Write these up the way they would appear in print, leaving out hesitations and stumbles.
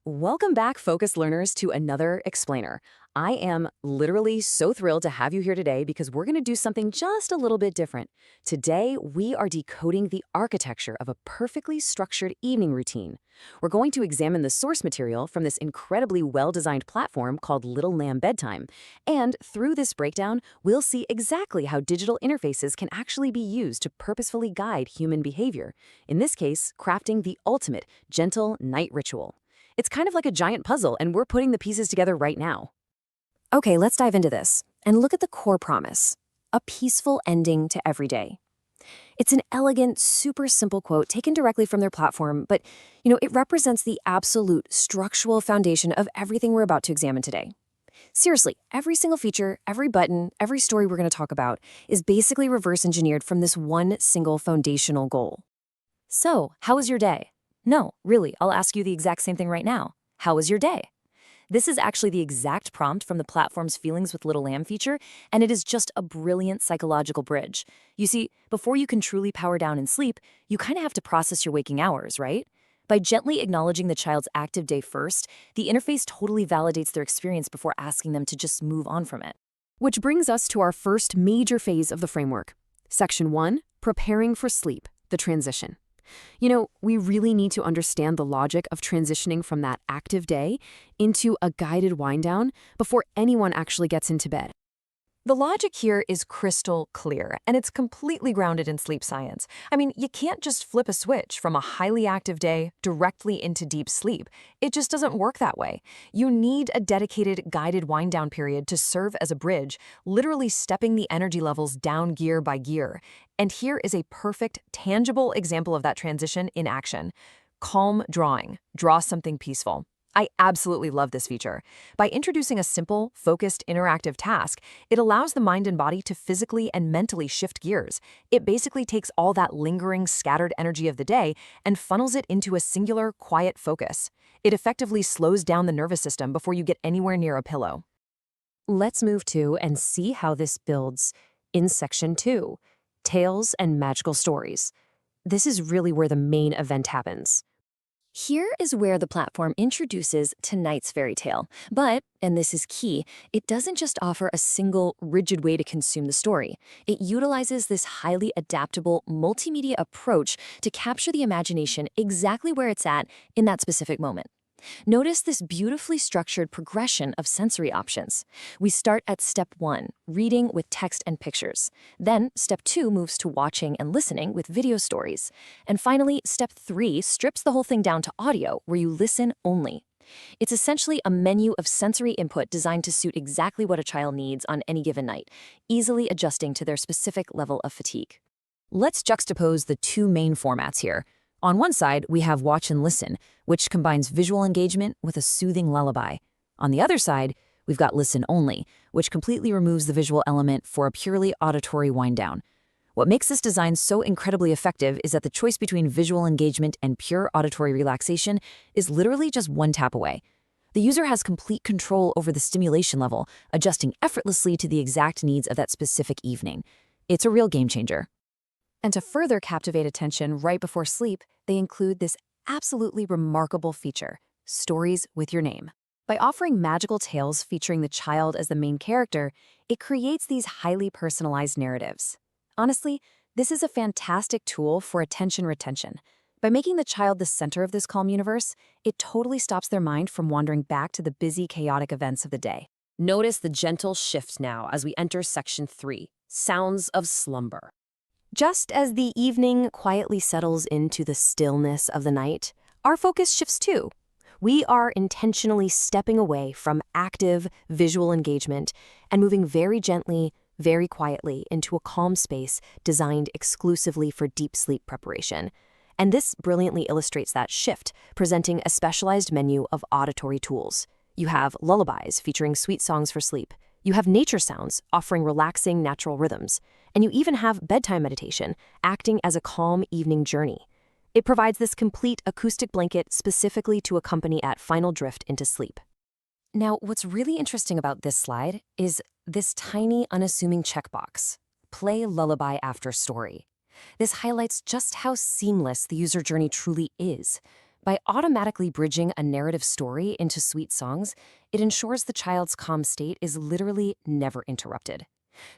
Welcome back, Focus Learners, to another explainer. I am literally so thrilled to have you here today because we're going to do something just a little bit different. Today, we are decoding the architecture of a perfectly structured evening routine. We're going to examine the source material from this incredibly well-designed platform called Little Lamb Bedtime. And through this breakdown, we'll see exactly how digital interfaces can actually be used to purposefully guide human behavior. In this case, crafting the ultimate gentle night ritual. It's kind of like a giant puzzle, and we're putting the pieces together right now. Okay, let's dive into this and look at the core promise: a peaceful ending to every day. It's an elegant, super simple quote taken directly from their platform, but it represents the absolute structural foundation of everything we're about to examine today. Seriously, every single feature, every button, every story we're going to talk about is basically reverse engineered from this one single foundational goal. So, how was your day? No, really, I'll ask you the exact same thing right now. How was your day? This is actually the exact prompt from the platform's Feelings with Little Lamb feature, and it is just a brilliant psychological bridge. You see, before you can truly power down and sleep, you kind of have to process your waking hours, right? By gently acknowledging the child's active day first, the interface totally validates their experience before asking them to just move on from it. Which brings us to our first major phase of the framework. Section 1, Preparing for Sleep, the transition. We really need to understand the logic of transitioning from that active day into a guided wind-down before anyone actually gets into bed. The logic here is crystal clear, and it's completely grounded in sleep science. I mean, you can't just flip a switch from a highly active day directly into deep sleep. It just doesn't work that way. You need a dedicated guided wind-down period to serve as a bridge, literally stepping the energy levels down gear by gear. And here is a perfect, tangible example of that transition in action. Calm drawing. Draw something peaceful. I absolutely love this feature. By introducing a simple, focused, interactive task, it allows the mind and body to physically and mentally shift gears. It basically takes all that lingering, scattered energy of the day and funnels it into a singular, quiet focus. It effectively slows down the nervous system before you get anywhere near a pillow. Let's move to and see how this builds in Section 2, Tales and Magical Stories. This is really where the main event happens. Here is where the platform introduces tonight's fairy tale. But, and this is key, it doesn't just offer a single, rigid way to consume the story. It utilizes this highly adaptable multimedia approach to capture the imagination exactly where it's at in that specific moment. Notice this beautifully structured progression of sensory options. We start at step 1, reading with text and pictures. Then step 2 moves to watching and listening with video stories. And finally, step 3 strips the whole thing down to audio, where you listen only. It's essentially a menu of sensory input designed to suit exactly what a child needs on any given night, easily adjusting to their specific level of fatigue. Let's juxtapose the two main formats here. On one side, we have Watch and Listen, which combines visual engagement with a soothing lullaby. On the other side, we've got Listen Only, which completely removes the visual element for a purely auditory wind-down. What makes this design so incredibly effective is that the choice between visual engagement and pure auditory relaxation is literally just one tap away. The user has complete control over the stimulation level, adjusting effortlessly to the exact needs of that specific evening. It's a real game changer. And to further captivate attention right before sleep, they include this absolutely remarkable feature, Stories with Your Name. By offering magical tales featuring the child as the main character, it creates these highly personalized narratives. Honestly, this is a fantastic tool for attention retention. By making the child the center of this calm universe, it totally stops their mind from wandering back to the busy, chaotic events of the day. Notice the gentle shift now as we enter Section 3, Sounds of Slumber. Just as the evening quietly settles into the stillness of the night, our focus shifts too. We are intentionally stepping away from active visual engagement and moving very gently, very quietly into a calm space designed exclusively for deep sleep preparation. And this brilliantly illustrates that shift, presenting a specialized menu of auditory tools. You have lullabies featuring sweet songs for sleep. You have nature sounds offering relaxing natural rhythms. And you even have bedtime meditation, acting as a calm evening journey. It provides this complete acoustic blanket specifically to accompany at final drift into sleep. Now, what's really interesting about this slide is this tiny, unassuming checkbox, Play Lullaby After Story. This highlights just how seamless the user journey truly is. By automatically bridging a narrative story into sweet songs, it ensures the child's calm state is literally never interrupted.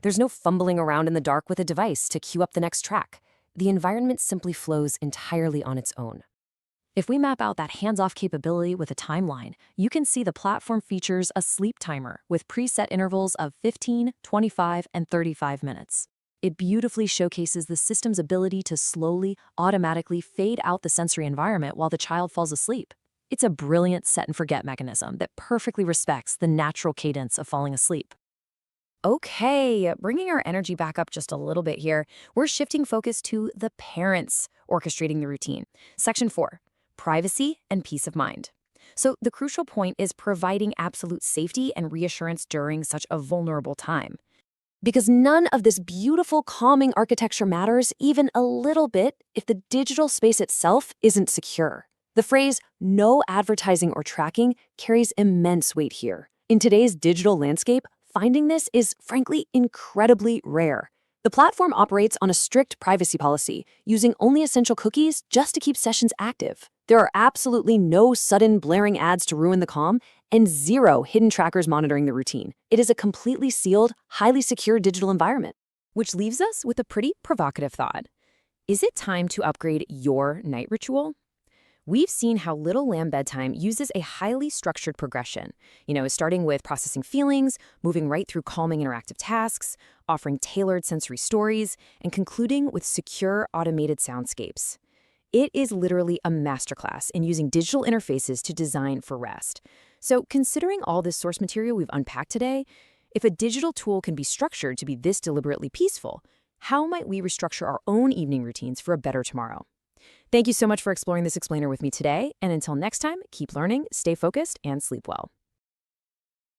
There's no fumbling around in the dark with a device to cue up the next track. The environment simply flows entirely on its own. If we map out that hands-off capability with a timeline, you can see the platform features a sleep timer with preset intervals of 15, 25, and 35 minutes. It beautifully showcases the system's ability to slowly, automatically fade out the sensory environment while the child falls asleep. It's a brilliant set-and-forget mechanism that perfectly respects the natural cadence of falling asleep. Okay, bringing our energy back up just a little bit here, we're shifting focus to the parents orchestrating the routine. Section 4, privacy and peace of mind. So the crucial point is providing absolute safety and reassurance during such a vulnerable time. Because none of this beautiful, calming architecture matters even a little bit if the digital space itself isn't secure. The phrase, no advertising or tracking, carries immense weight here. In today's digital landscape, finding this is, frankly, incredibly rare. The platform operates on a strict privacy policy, using only essential cookies just to keep sessions active. There are absolutely no sudden blaring ads to ruin the calm, and zero hidden trackers monitoring the routine. It is a completely sealed, highly secure digital environment. Which leaves us with a pretty provocative thought. Is it time to upgrade your night ritual? We've seen how Little Lamb Bedtime uses a highly structured progression, starting with processing feelings, moving right through calming interactive tasks, offering tailored sensory stories, and concluding with secure automated soundscapes. It is literally a masterclass in using digital interfaces to design for rest. So considering all this source material we've unpacked today, if a digital tool can be structured to be this deliberately peaceful, how might we restructure our own evening routines for a better tomorrow? Thank you so much for exploring this explainer with me today, and until next time, keep learning, stay focused, and sleep well.